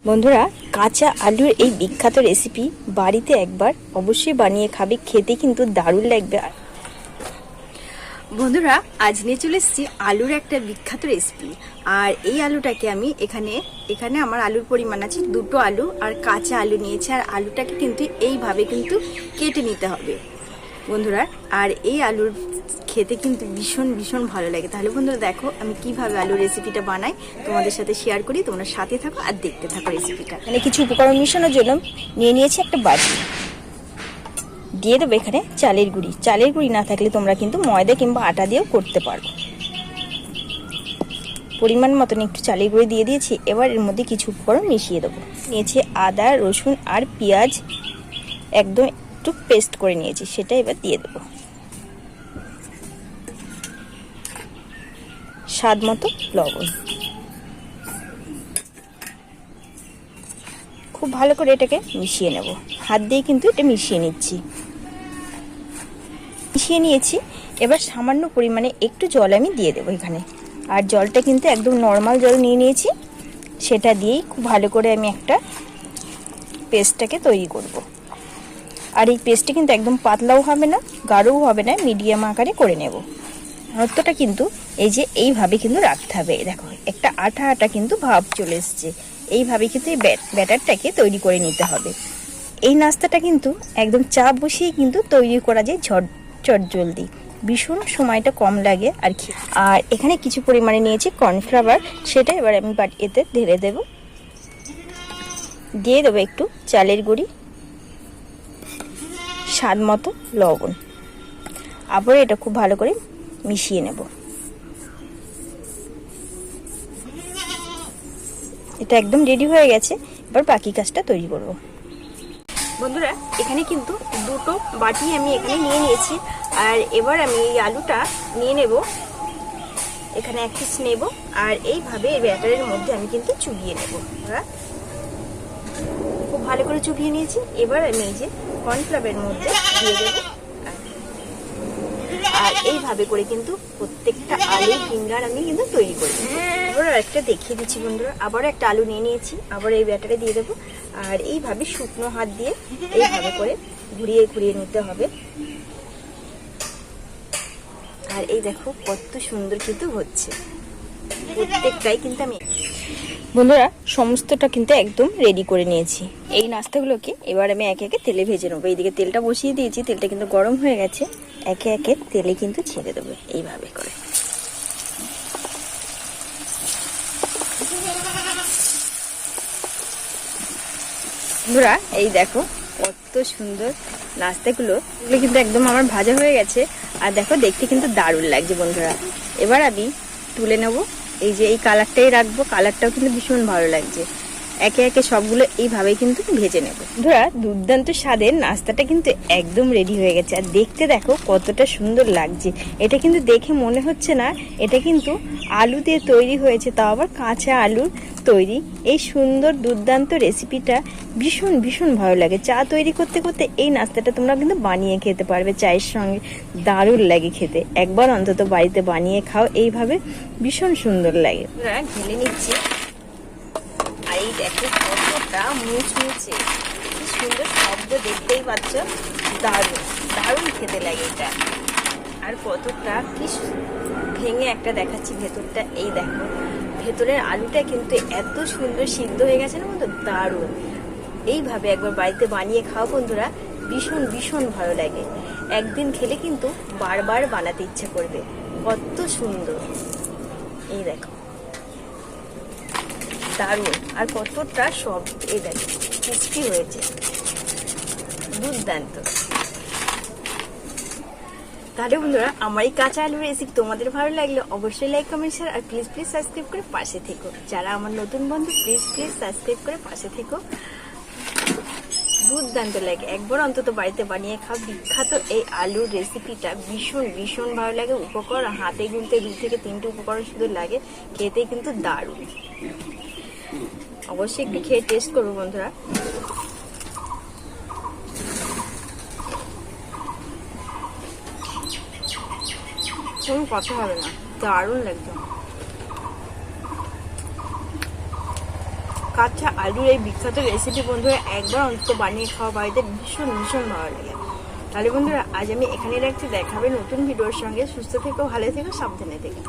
বন্ধুরা, কাঁচা আলুর এই বিখ্যাত রেসিপি বাড়িতে একবার অবশ্যই বানিয়ে খাবে, খেতে কিন্তু দারুণ লাগবে। বন্ধুরা, আজ নিয়ে চলে এসেছি আলুর একটা বিখ্যাত রেসিপি। আর এই আলুটাকে আমি এখানে আমার আলুর পরিমাণ আছে 2টো আলু, আর কাঁচা আলু নিয়েছি। আর আলুটাকে কিন্তু এইভাবে কিন্তু কেটে নিতে হবে বন্ধুরা। আর এই আলুর খেতে কিন্তু ভীষণ ভীষণ ভালো লাগে। তাহলে বন্ধুরা দেখো আমি কিভাবে আলুর রেসিপিটা বানাই, তোমাদের সাথে শেয়ার করি। তোমরা সাথে থাকো আর দেখতে থাকো রেসিপিটা। মানে কিছু উপকরণ মিশানোর জন্য নিয়েছি একটা বাটি। দিয়ে দেবো এখানে চালের গুঁড়ি। চালের গুঁড়ি না থাকলে তোমরা কিন্তু ময়দা কিংবা আটা দিয়েও করতে পারো। পরিমাণ মতন একটু চালের গুঁড়ি দিয়ে দিয়েছি। এবার এর মধ্যে কিছু উপকরণ মিশিয়ে দেবো। নিয়েছি আদা, রসুন আর পেঁয়াজ একদম একটু পেস্ট করে নিয়েছি, সেটা এবার দিয়ে দেবো। স্বাদ মতো লবণ। খুব ভালো করে এটাকে মিশিয়ে নেব। হাত দিয়ে কিন্তু এটা মিশিয়ে নিচ্ছি। মিশিয়ে নিয়েছি। এবার সামান্য পরিমাণে একটু জল আমি দিয়ে দেবো এখানে। আর জলটা কিন্তু একদম নর্মাল জল নিয়ে নিয়েছি। সেটা দিয়েই খুব ভালো করে আমি একটা পেস্টটাকে তৈরি করব। আর এই পেস্টটা কিন্তু একদম পাতলাও হবে না, গাঢ়ও হবে না, মিডিয়াম আকারে করে নেব। ঘনত্বটা কিন্তু এই যে এইভাবে কিন্তু রাখতে হবে। দেখো একটা আঠা আঠা কিন্তু ভাব চলে এসছে। এইভাবে কিন্তু এই ব্যাটারটাকে তৈরি করে নিতে হবে। এই নাস্তাটা কিন্তু একদম চা বসিয়ে কিন্তু তৈরি করা যায় চটজলদি। ভীষণ সময়টা কম লাগে আর কি। আর এখানে কিছু পরিমাণে নিয়েছি কর্নফ্লাওয়ার, সেটা এবার আমি এতে ঢেলে দেব। দিয়ে দেবো একটু চালের গুঁড়ি, স্বাদ মতো লবণ। আবার এটা খুব ভালো করে মিশিয়ে নেব। এটা একদম রেডি হয়ে গেছে। এবার বাকি কাজটা তৈরি করব। বন্ধুরা, এখানে কিন্তু 2টো বাটি আমি এখানে নিয়ে নিয়েছি। আর এবার আমি এই আলুটা নিয়ে নেব। এখানে এক পিস নেব। আর এইভাবে এই ব্যাটারের মধ্যে আমি কিন্তু চুবিয়ে নেব। খুব ভালো করে চুবিয়ে নিয়েছি। এবার আমি এই যে কর্নফ্লাওয়ারের মধ্যে দিয়ে দেবো। আর এইভাবে করে কিন্তু প্রত্যেকটা আলুর ফিঙ্গার আমি কিন্তু তৈরি করি। আবার একটা দেখিয়ে দিচ্ছি বন্ধুরা। আবারও একটা আলু নিয়ে নিয়েছি। আবার এই ব্যাটারে দিয়ে দেবো। আর এইভাবে শুকনো হাত দিয়ে এইভাবে করে ঘুরিয়ে ঘুরিয়ে নিতে হবে। আর এই দেখো কত সুন্দর কিন্তু হচ্ছে। প্রত্যেকটাই কিন্তু আমি বন্ধুরা সমস্তটা কিন্তু একদম রেডি করে নিয়েছি। এই নাস্তাগুলোকে এবার আমি একে একে তেলে ভেজে নেবো। এইদিকে তেলটা বসিয়ে দিয়েছি। তেলটা কিন্তু গরম হয়ে গেছে। একে একে তেলে কিন্তু ছেড়ে দেবো এইভাবে করে। বন্ধুরা এই দেখো কত সুন্দর নাস্তাগুলো। এগুলো কিন্তু একদম আমার ভাজা হয়ে গেছে। আর দেখো দেখতে কিন্তু দারুণ লাগছে বন্ধুরা। এবার আমি তুলে নেব। এই যে এই কালারটাই রাখবো। কালারটাও কিন্তু ভীষণ ভালো লাগছে। একে একে সবগুলো এইভাবেই কিন্তু ভেজে নেব। বন্ধুরা, দুর্দান্ত স্বাদের নাস্তাটা কিন্তু একদম রেডি হয়ে গেছে। আর দেখতে দেখো কতটা সুন্দর লাগছে। এটা কিন্তু দেখে মনে হচ্ছে না এটা কিন্তু আলু দিয়ে তৈরি হয়েছে, তাও আবার কাঁচা আলুর তৈরি। এই সুন্দর দুর্দান্ত রেসিপিটা ভীষণ ভীষণ ভালো লাগে। চা তৈরি করতে করতে এই নাস্তাটা তোমরা কিন্তু বানিয়ে খেতে পারবে চায়ের সঙ্গে। দারুণ লাগে খেতে। একবার অন্তত বাড়িতে বানিয়ে খাও এইভাবে, ভীষণ সুন্দর লাগে। ঢেলে নিচ্ছি। আর এই দেখো কতটা মুচমুচে, কি সুন্দর শব্দ, দেখতেই পাচ্ছ। দারুণ দারুণ খেতে লাগে এটা। আর কতটা কি ভেঙে একটা দেখাচ্ছি ভেতরটা। এই দেখো ভেতরের আলুটা কিন্তু এত সুন্দর সিদ্ধ হয়ে গেছে না বন্ধু, দারুণ। এইভাবে একবার বাড়িতে বানিয়ে খাও বন্ধুরা, ভীষণ ভীষণ ভালো লাগে। একদিন খেলে কিন্তু বারবার বানাতে ইচ্ছা করবে। কত সুন্দর, এই দেখো দারুণ। আর কতটা সব এই দেখো ক্রিস্পি হয়েছে, দুর্দান্ত। তাহলে বন্ধুরা আমার এই কাঁচা আলুর রেসিপি তোমাদের ভালো লাগলে অবশ্যই লাইক, কমেন্ট, শেয়ার আর প্লিজ প্লিজ সাবস্ক্রাইব করে পাশে থেকো। যারা আমার নতুন বন্ধু প্লিজ প্লিজ সাবস্ক্রাইব করে পাশে থেকো। দুর্দান্ত লাগে। একবার অন্তত বাড়িতে বানিয়ে খাও। বিখ্যাত এই আলুর রেসিপিটা ভীষণ ভীষণ ভালো লাগে। উপকরণ হাতে গুনতে 2 থেকে 3টে উপকরণ শুধু লাগে, খেতে কিন্তু দারুণ। অবশ্যই একটু খেয়ে টেস্ট করবো বন্ধুরা। কোনো কথা হবে না, দারুণ লাগছে। কাঁচা আলুর এই বিখ্যাত রেসিপি বন্ধুরা একবার অন্তত বানিয়ে খাওয়া বাড়িতে ভীষণ ভীষণ ভালো লাগে। তাহলে বন্ধুরা আজ আমি এখানে রাখছি, দেখাবে নতুন ভিডিওর সঙ্গে। সুস্থ থেকো, ভালো থেকো, সাবধানে থেকো।